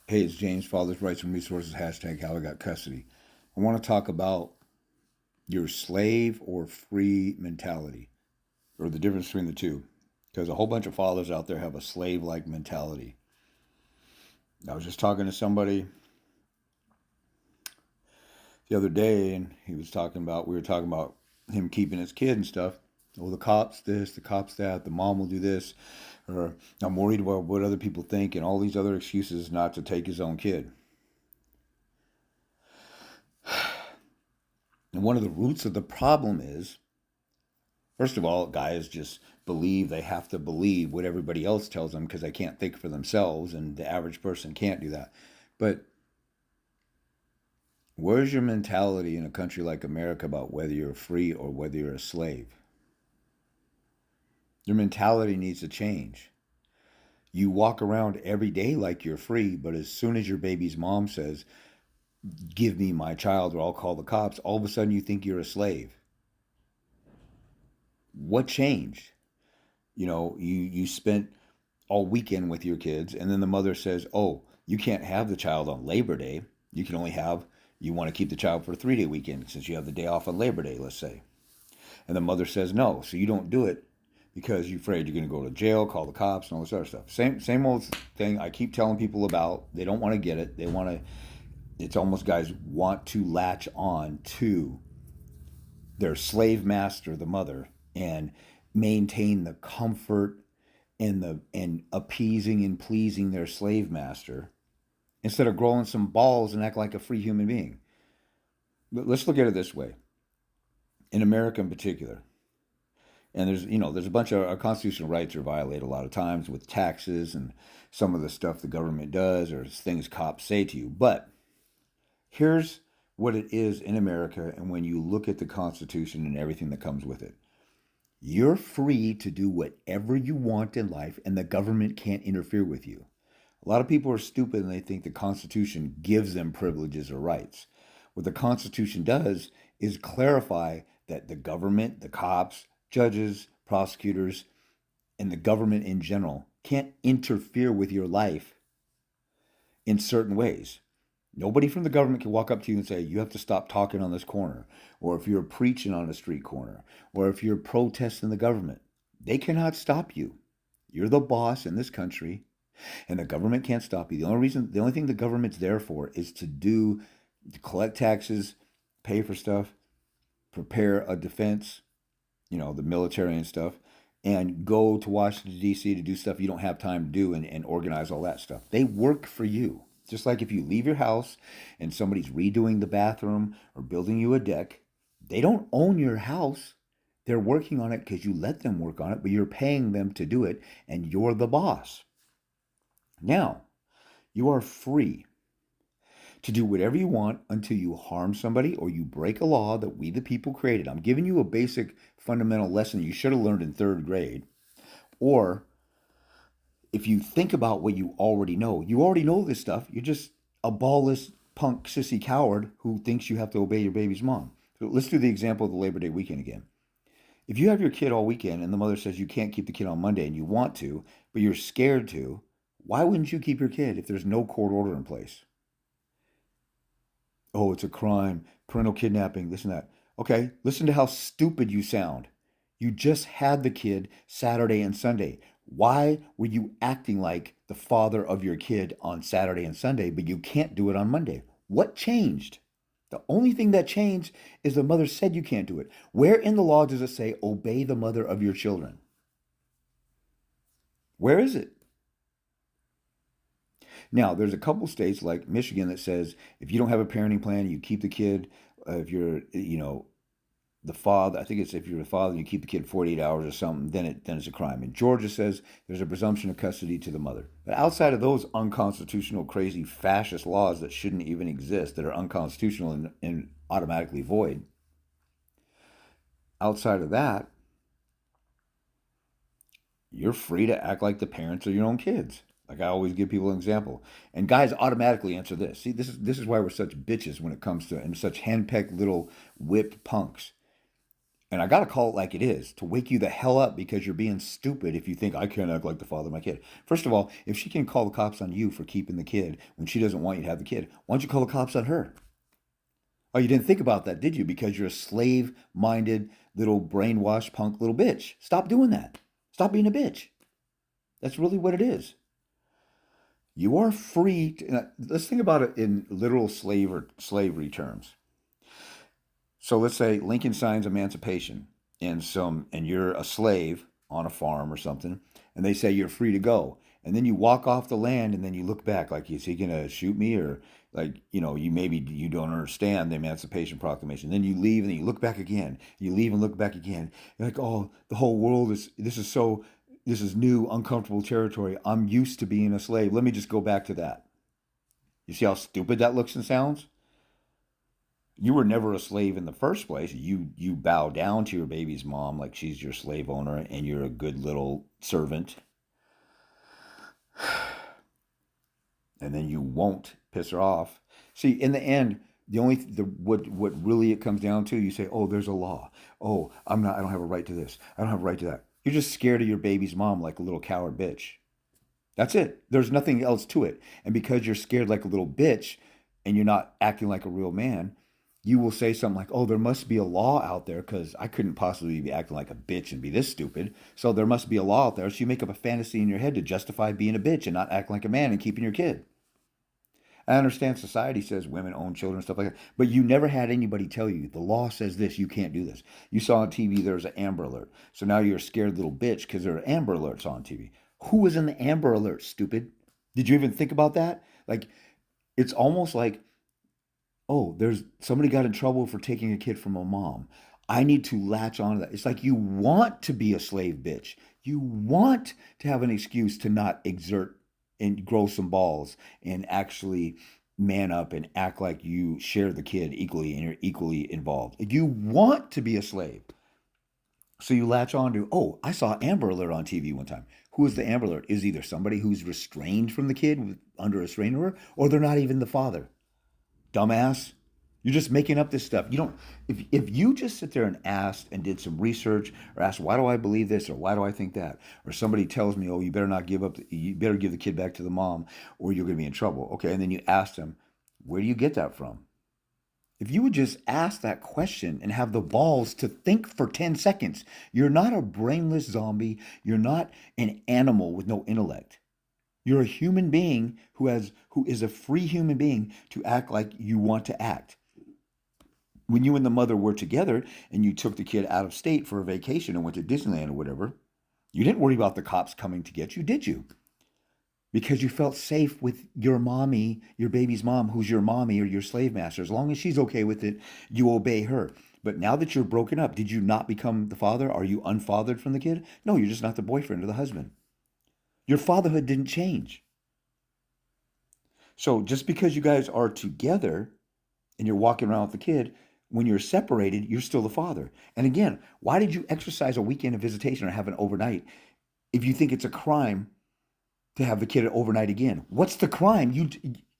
Hey, it's James, Father's Rights and Resources, hashtag how I got custody. I want to talk about your slave or free mentality, or the difference between the two. Because a whole bunch of fathers out there have a slave like mentality. I was just talking to somebody the other day, and we were talking about him keeping his kid and stuff. Oh, the cops this, the cops that, the mom will do this, or I'm worried about what other people think, and all these other excuses not to take his own kid. And one of the roots of the problem is, first of all, guys just believe they have to believe what everybody else tells them because they can't think for themselves, and the average person can't do that. But where's your mentality in a country like America about whether you're free or whether you're a slave? Your mentality needs to change. You walk around every day like you're free, but as soon as your baby's mom says, "Give me my child or I'll call the cops," all of a sudden you think you're a slave. What changed? You spent all weekend with your kids, and then the mother says, "Oh, you can't have the child on Labor Day. You can only have, you want to keep the child for a 3-day weekend since you have the day off on Labor Day, let's say." And the mother says no, so you don't do it because you're afraid you're going to go to jail, call the cops, and all this other stuff. Same old thing I keep telling people about. They don't want to get it. They want to. It's almost guys want to latch on to their slave master, the mother, and maintain the comfort and appeasing and pleasing their slave master instead of growing some balls and act like a free human being. But let's look at it this way. In America in particular, and there's a bunch of our constitutional rights are violated a lot of times with taxes and some of the stuff the government does or things cops say to you. But here's what it is in America, and when you look at the Constitution and everything that comes with it. You're free to do whatever you want in life, and the government can't interfere with you. A lot of people are stupid and they think the Constitution gives them privileges or rights. What the Constitution does is clarify that the government, the cops, judges, prosecutors, and the government in general can't interfere with your life in certain ways. Nobody from the government can walk up to you and say, "You have to stop talking on this corner," or if you're preaching on a street corner, or if you're protesting the government. They cannot stop you. You're the boss in this country, and the government can't stop you. The only thing the government's there for is to collect taxes, pay for stuff, prepare a defense, the military and stuff, and go to Washington, D.C. to do stuff you don't have time to do and organize all that stuff. They work for you. Just like if you leave your house and somebody's redoing the bathroom or building you a deck, they don't own your house. They're working on it because you let them work on it, but you're paying them to do it, and you're the boss. Now, you are free to do whatever you want until you harm somebody or you break a law that we the people created. I'm giving you a basic fundamental lesson you should have learned in third grade. Or if you think about what you already know this stuff. You're just a ballless punk sissy coward who thinks you have to obey your baby's mom. So let's do the example of the Labor Day weekend again. If you have your kid all weekend and the mother says you can't keep the kid on Monday and you want to, but you're scared to, why wouldn't you keep your kid if there's no court order in place? Oh, it's a crime, parental kidnapping, this and that. Okay, listen to how stupid you sound. You just had the kid Saturday and Sunday. Why were you acting like the father of your kid on Saturday and Sunday, but you can't do it on Monday? What changed? The only thing that changed is the mother said you can't do it. Where in the law does it say obey the mother of your children? Where is it? Now, there's a couple states like Michigan that says if you don't have a parenting plan, you keep the kid. If you're, the father, I think it's if you're the father and you keep the kid 48 hours or something, then it's a crime. And Georgia says there's a presumption of custody to the mother. But outside of those unconstitutional, crazy, fascist laws that shouldn't even exist, that are unconstitutional and automatically void, outside of that, you're free to act like the parents of your own kids. Like I always give people an example, and guys automatically answer this. See, this is why we're such bitches when it comes to and such handpecked little whipped punks. And I got to call it like it is to wake you the hell up because you're being stupid if you think I can't act like the father of my kid. First of all, if she can call the cops on you for keeping the kid when she doesn't want you to have the kid, why don't you call the cops on her? Oh, you didn't think about that, did you? Because you're a slave minded little brainwashed punk little bitch. Stop doing that. Stop being a bitch. That's really what it is. You are free to, let's think about it in literal slavery terms. So let's say Lincoln signs emancipation and you're a slave on a farm or something, and they say you're free to go. And then you walk off the land and then you look back like, is he gonna shoot me? Or like, you maybe you don't understand the Emancipation Proclamation. Then you leave and then you look back again. You leave and look back again. You're like, oh, the whole world this is new, uncomfortable territory. I'm used to being a slave. Let me just go back to that. You see how stupid that looks and sounds? You were never a slave in the first place. You bow down to your baby's mom like she's your slave owner and you're a good little servant. And then you won't piss her off. See, in the end, what really it comes down to, you say, "Oh, there's a law. Oh, I don't have a right to this. I don't have a right to that." You're just scared of your baby's mom like a little coward bitch. That's it. There's nothing else to it. And because you're scared like a little bitch and you're not acting like a real man, you will say something like, oh, there must be a law out there because I couldn't possibly be acting like a bitch and be this stupid. So there must be a law out there. So you make up a fantasy in your head to justify being a bitch and not acting like a man and keeping your kid. I understand society says women own children and stuff like that, but you never had anybody tell you the law says this, you can't do this. You saw on TV there's an Amber Alert. So now you're a scared little bitch because there are Amber Alerts on TV. Who was in the Amber Alert, stupid? Did you even think about that? Like, it's almost like, oh, there's somebody got in trouble for taking a kid from a mom. I need to latch on to that. It's like you want to be a slave bitch. You want to have an excuse to not exert and grow some balls and actually man up and act like you share the kid equally and you're equally involved. You want to be a slave. So you latch on to, oh, I saw Amber Alert on TV one time. Who is the Amber Alert? Is either somebody who's restrained from the kid under a restraining order, or they're not even the father. Dumbass. You're just making up this stuff. You don't. If you just sit there and asked and did some research, or asked why do I believe this or why do I think that, or somebody tells me, oh, you better not give up. You better give the kid back to the mom, or you're going to be in trouble. Okay, and then you ask them, where do you get that from? If you would just ask that question and have the balls to think for 10 seconds, you're not a brainless zombie. You're not an animal with no intellect. You're a human being who is a free human being to act like you want to act. When you and the mother were together and you took the kid out of state for a vacation and went to Disneyland or whatever, you didn't worry about the cops coming to get you, did you? Because you felt safe with your mommy, your baby's mom, who's your mommy or your slave master. As long as she's okay with it, you obey her. But now that you're broken up, did you not become the father? Are you unfathered from the kid? No, you're just not the boyfriend or the husband. Your fatherhood didn't change. So just because you guys are together and you're walking around with the kid, when you're separated, you're still the father. And again, why did you exercise a weekend of visitation or have an overnight if you think it's a crime to have the kid overnight again? What's the crime?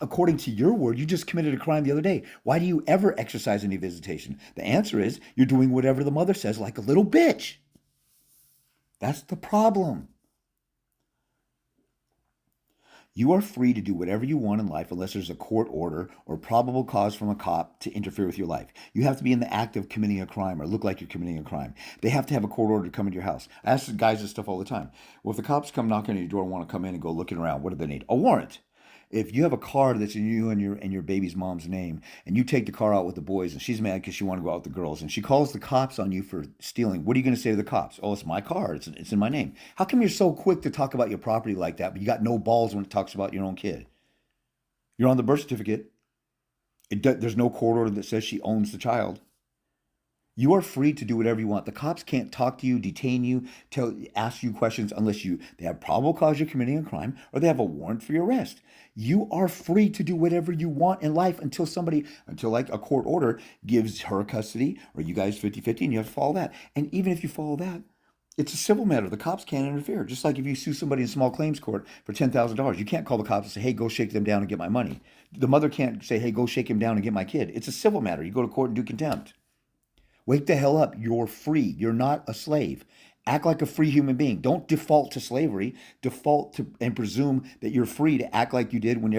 According to your word, you just committed a crime the other day. Why do you ever exercise any visitation? The answer is you're doing whatever the mother says like a little bitch. That's the problem. You are free to do whatever you want in life unless there's a court order or probable cause from a cop to interfere with your life. You have to be in the act of committing a crime or look like you're committing a crime. They have to have a court order to come into your house. I ask guys this stuff all the time. Well, if the cops come knocking on your door and want to come in and go looking around, what do they need? A warrant. If you have a car that's in you and your baby's mom's name, and you take the car out with the boys, and she's mad because she want to go out with the girls, and she calls the cops on you for stealing, what are you going to say to the cops? Oh, it's my car. It's in my name. How come you're so quick to talk about your property like that, but you got no balls when it talks about your own kid? You're on the birth certificate. There's no court order that says she owns the child. You are free to do whatever you want. The cops can't talk to you, detain you, ask you questions unless they have probable cause you're committing a crime or they have a warrant for your arrest. You are free to do whatever you want in life until like a court order gives her custody or you guys 50-50 and you have to follow that. And even if you follow that, it's a civil matter. The cops can't interfere. Just like if you sue somebody in small claims court for $10,000, you can't call the cops and say, hey, go shake them down and get my money. The mother can't say, hey, go shake him down and get my kid. It's a civil matter. You go to court and do contempt. Wake the hell up. You're free. You're not a slave. Act like a free human being. Don't default to slavery. Default to and presume that you're free to act like you did when